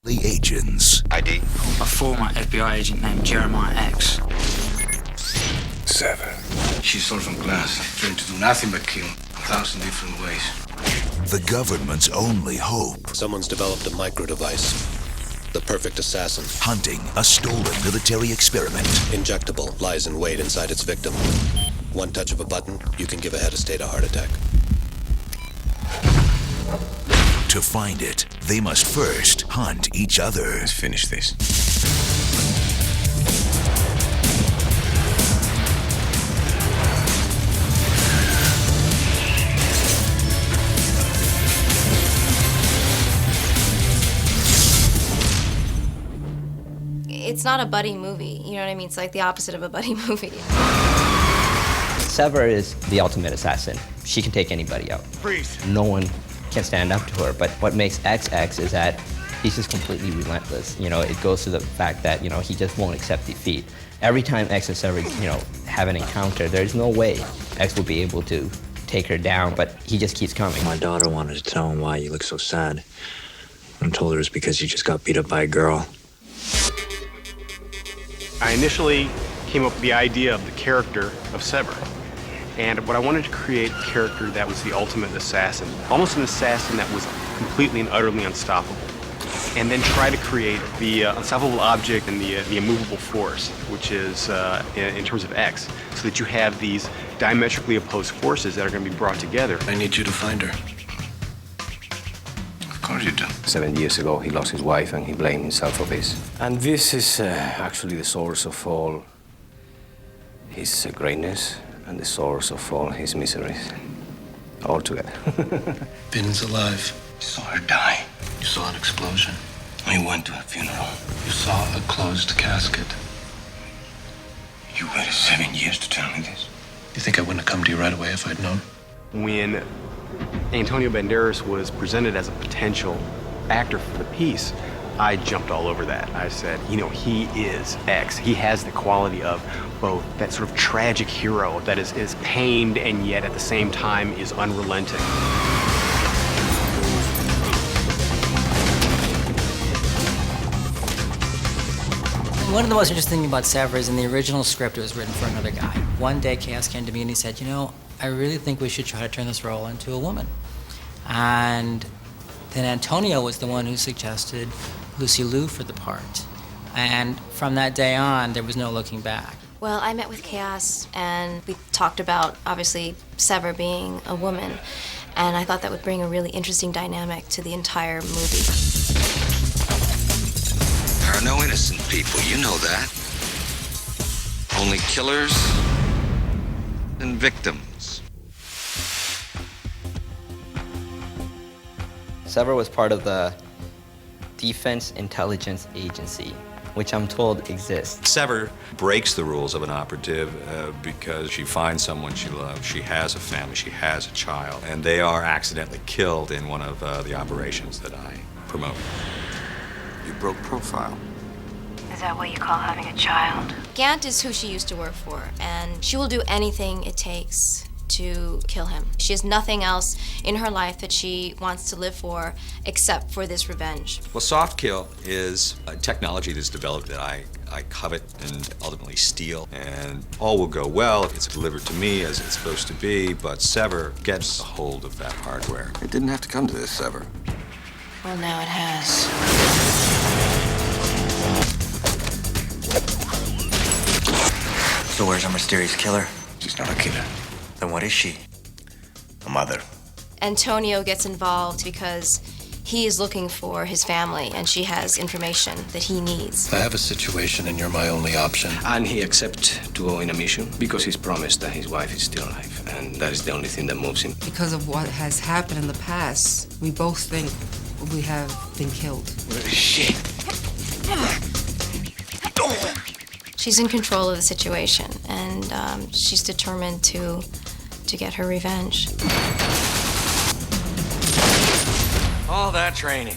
The agents. ID. A former FBI agent named Jeremiah Ecks. Sever. She's all from glass, trained to do nothing but kill 1,000 different ways. The government's only hope. Someone's developed a micro-device. The perfect assassin. Hunting a stolen military experiment. Injectable, lies in wait inside its victim. One touch of a button, you can give a head state a heart attack. To find it, they must first hunt each other. Let's finish this. It's not a buddy movie, you know what I mean? It's like the opposite of a buddy movie. Sever is the ultimate assassin. She can take anybody out. Freeze. No one can stand up to her, but what makes X X is that he's just completely relentless. You know, it goes to the fact that, you know, he just won't accept defeat. Every time X and Sever, you know, have an encounter, there's no way X will be able to take her down, but he just keeps coming. My daughter wanted to tell him why you look so sad. I told her it's because you just got beat up by a girl. I initially came up with the idea of the character of Sever. And what I wanted to create a character that was the ultimate assassin, almost an assassin that was completely and utterly unstoppable. And then try to create the unstoppable object and the immovable force, which is in terms of X, so that you have these diametrically opposed forces that are going to be brought together. I need you to find her. Of course you do. 7 years ago, he lost his wife and he blamed himself for this. And this is actually the source of all his greatness and the source of all his miseries. All together. Finn's alive. You saw her die. You saw an explosion. You went to a funeral. You saw a closed casket. You waited 7 years to tell me this. You think I wouldn't have come to you right away if I'd known? When Antonio Banderas was presented as a potential actor for the piece, I jumped all over that. I said, you know, he is X. He has the quality of both that sort of tragic hero that is pained and yet at the same time is unrelenting. One of the most interesting things about Sever is in the original script, it was written for another guy. One day, Chaos came to me and he said, you know, I really think we should try to turn this role into a woman. And then Antonio was the one who suggested Lucy Liu for the part. And from that day on, there was no looking back. Well, I met with Chaos and we talked about, obviously, Sever being a woman. And I thought that would bring a really interesting dynamic to the entire movie. There are no innocent people, you know that. Only killers and victims. Sever was part of the Defense Intelligence Agency, which I'm told exists. Sever breaks the rules of an operative because she finds someone she loves, she has a family, she has a child, and they are accidentally killed in one of the operations that I promote. You broke profile. Is that what you call having a child? Gant is who she used to work for, and she will do anything it takes to kill him. She has nothing else in her life that she wants to live for except for this revenge. Well, soft kill is a technology that's developed that I covet and ultimately steal, and all will go well if it's delivered to me as it's supposed to be, but Sever gets a hold of that hardware. It didn't have to come to this, Sever. Well, now it has. So where's our mysterious killer? She's not a killer. Then what is she? A mother. Antonio gets involved because he is looking for his family and she has information that he needs. I have a situation and you're my only option. And he accepts to go in a mission because he's promised that his wife is still alive. And that is the only thing that moves him. Because of what has happened in the past, we both think we have been killed. Where is she? She's in control of the situation, and she's determined to get her revenge. All that training.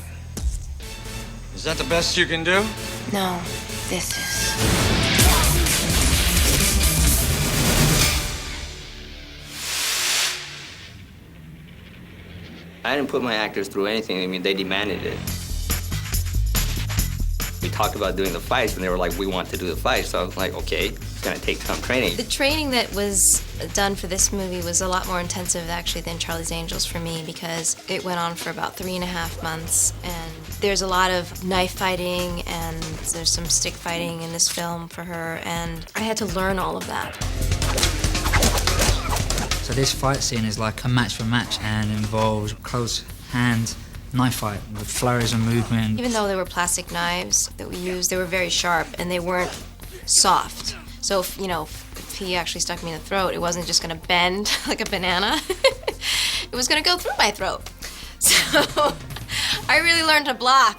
Is that the best you can do? No, this is. I didn't put my actors through anything. I mean, they demanded it. We talked about doing the fights, and they were like, we want to do the fights. So I was like, okay, it's going to take some training. The training that was done for this movie was a lot more intensive, actually, than Charlie's Angels for me, because it went on for about 3.5 months, and there's a lot of knife fighting, and there's some stick fighting in this film for her, and I had to learn all of that. So this fight scene is like a match for match and involves close hand knife fight with flurries and movement. Even though they were plastic knives that we used, they were very sharp and they weren't soft. So if, if he actually stuck me in the throat, it wasn't just gonna bend like a banana. It was gonna go through my throat. So I really learned to block.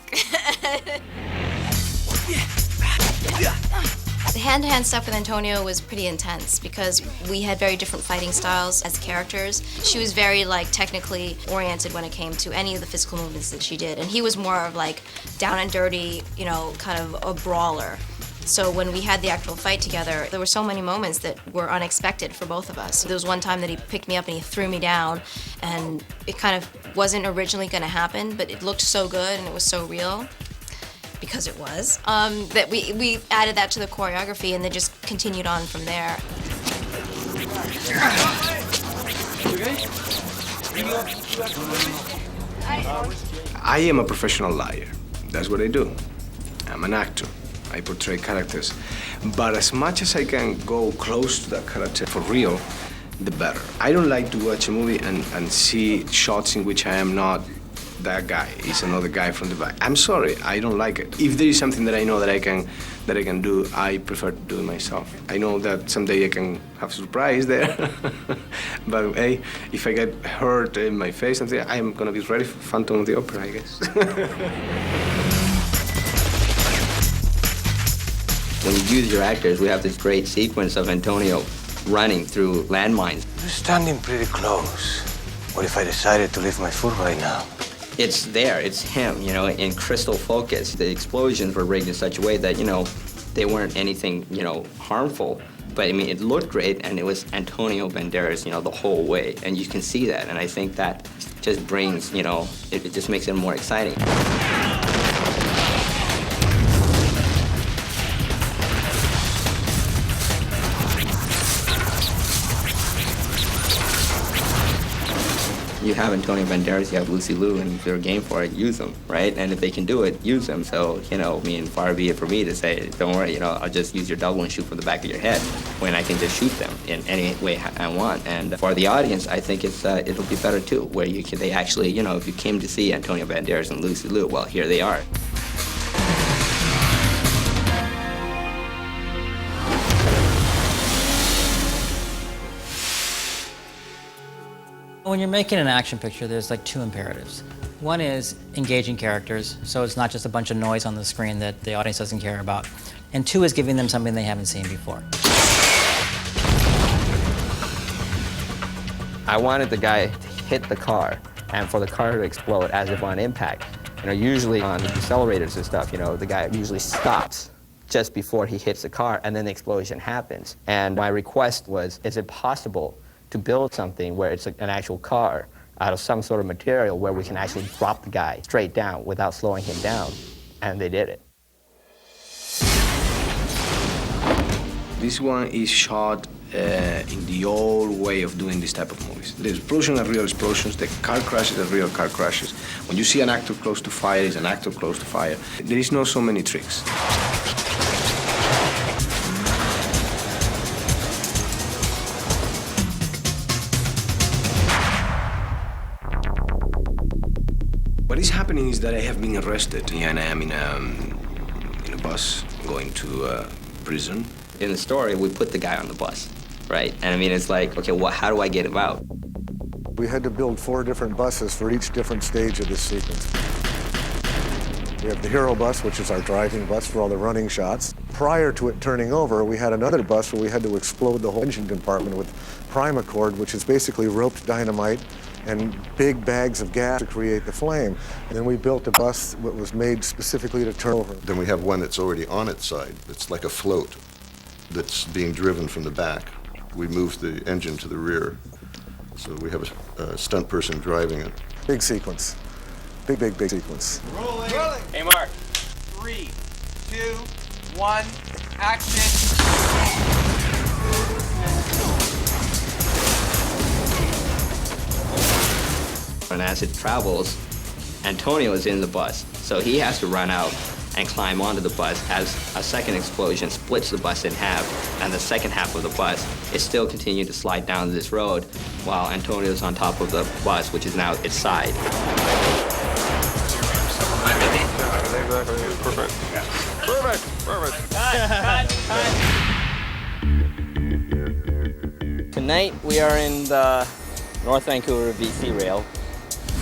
The hand-to-hand stuff with Antonio was pretty intense because we had very different fighting styles as characters. She was very technically oriented when it came to any of the physical movements that she did, and he was more of down and dirty, kind of a brawler. So when we had the actual fight together, there were so many moments that were unexpected for both of us. There was one time that he picked me up and he threw me down, and it kind of wasn't originally going to happen, but it looked so good and it was so real, because it was, that we added that to the choreography and then just continued on from there. I am a professional liar. That's what I do. I'm an actor. I portray characters. But as much as I can go close to that character for real, the better. I don't like to watch a movie and see shots in which I am not that guy. It's another guy from the back. I'm sorry, I don't like it. If there is something that I know that I can do, I prefer to do it myself. I know that someday I can have a surprise there. But hey, if I get hurt in my face, I'm gonna be ready for Phantom of the Opera, I guess. When you use your actors, we have this great sequence of Antonio running through landmines. You're standing pretty close. What if I decided to lift my foot right now? It's there, it's him, in crystal focus. The explosions were rigged in such a way that, they weren't anything, harmful. But I mean, it looked great, and it was Antonio Banderas, the whole way. And you can see that, and I think that just brings, it just makes it more exciting. You have Antonio Banderas, you have Lucy Liu, and if they're game for it, use them, right? And if they can do it, use them. So, far be it for me to say, don't worry, I'll just use your double and shoot from the back of your head, when I can just shoot them in any way I want. And for the audience, I think it'll be better too, where they actually, if you came to see Antonio Banderas and Lucy Liu, well, here they are. When you're making an action picture, there's two imperatives. One is engaging characters, so it's not just a bunch of noise on the screen that the audience doesn't care about. And two is giving them something they haven't seen before. I wanted the guy to hit the car and for the car to explode as if on impact. Usually on accelerators and stuff, the guy usually stops just before he hits the car and then the explosion happens. And my request was, is it possible to build something where it's an actual car out of some sort of material where we can actually drop the guy straight down without slowing him down? And they did it. This one is shot in the old way of doing this type of movies. The explosions are real explosions, the car crashes are real car crashes. When you see an actor close to fire, it's an actor close to fire. There is no so many tricks. What is happening is that I have been arrested, and I am in a bus going to prison. In the story, we put the guy on the bus, right? And I mean, it's like, okay, how do I get him out? We had to build 4 different buses for each different stage of this sequence. We have the hero bus, which is our driving bus for all the running shots. Prior to it turning over, we had another bus where we had to explode the whole engine compartment with primacord, which is basically roped dynamite and big bags of gas to create the flame. And then we built a bus that was made specifically to turn over. Then we have one that's already on its side. It's like a float that's being driven from the back. We move the engine to the rear. So we have a stunt person driving it. Big sequence. Big sequence. Rolling. Hey, Mark. 3, 2, 1, action. And as it travels, Antonio is in the bus, so he has to run out and climb onto the bus as a second explosion splits the bus in half, and the second half of the bus is still continuing to slide down this road while Antonio's on top of the bus, which is now its side. Perfect. Tonight we are in the North Vancouver VC rail.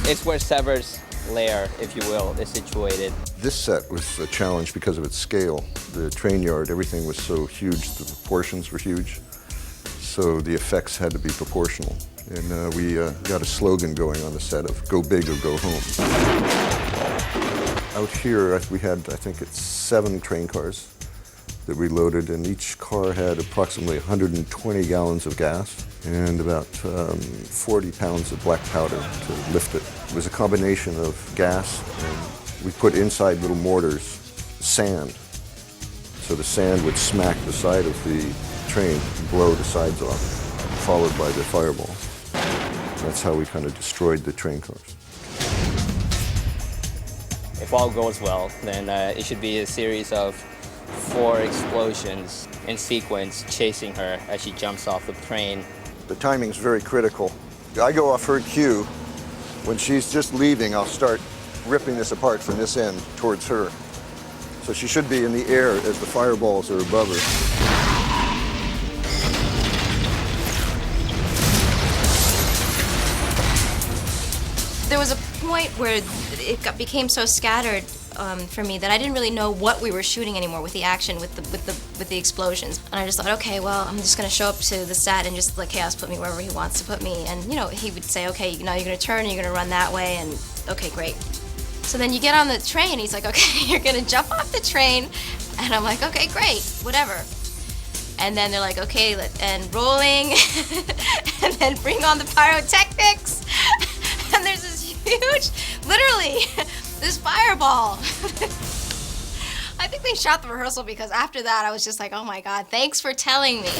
It's where Sever's lair, if you will, is situated. This set was a challenge because of its scale. The train yard, everything was so huge, the proportions were huge, so the effects had to be proportional. And we got a slogan going on the set of "Go big or go home." Out here, we had, I think it's 7 train cars that we loaded, and each car had approximately 120 gallons of gas and about 40 pounds of black powder to lift it. It was a combination of gas, and we put inside little mortars sand. So the sand would smack the side of the train and blow the sides off, followed by the fireballs. That's how we kind of destroyed the train cars. If all goes well, then it should be a series of 4 explosions in sequence chasing her as she jumps off the train. The timing's very critical. I go off her cue. When she's just leaving, I'll start ripping this apart from this end towards her. So she should be in the air as the fireballs are above her. There was a point where it became so scattered for me that I didn't really know what we were shooting anymore with the action, with the explosions. And I just thought, okay, well, I'm just gonna show up to the set and just let Chaos put me wherever he wants to put me. And you know, he would say, okay, now you're gonna turn and you're gonna run that way, and okay, great. So then you get on the train, he's like, okay, you're gonna jump off the train, and I'm like, okay, great, whatever. And then they're like, okay, and rolling, and then bring on the pyrotechnics, and there's this huge, literally, this fireball. I think they shot the rehearsal because after that I was just like, oh my God, thanks for telling me.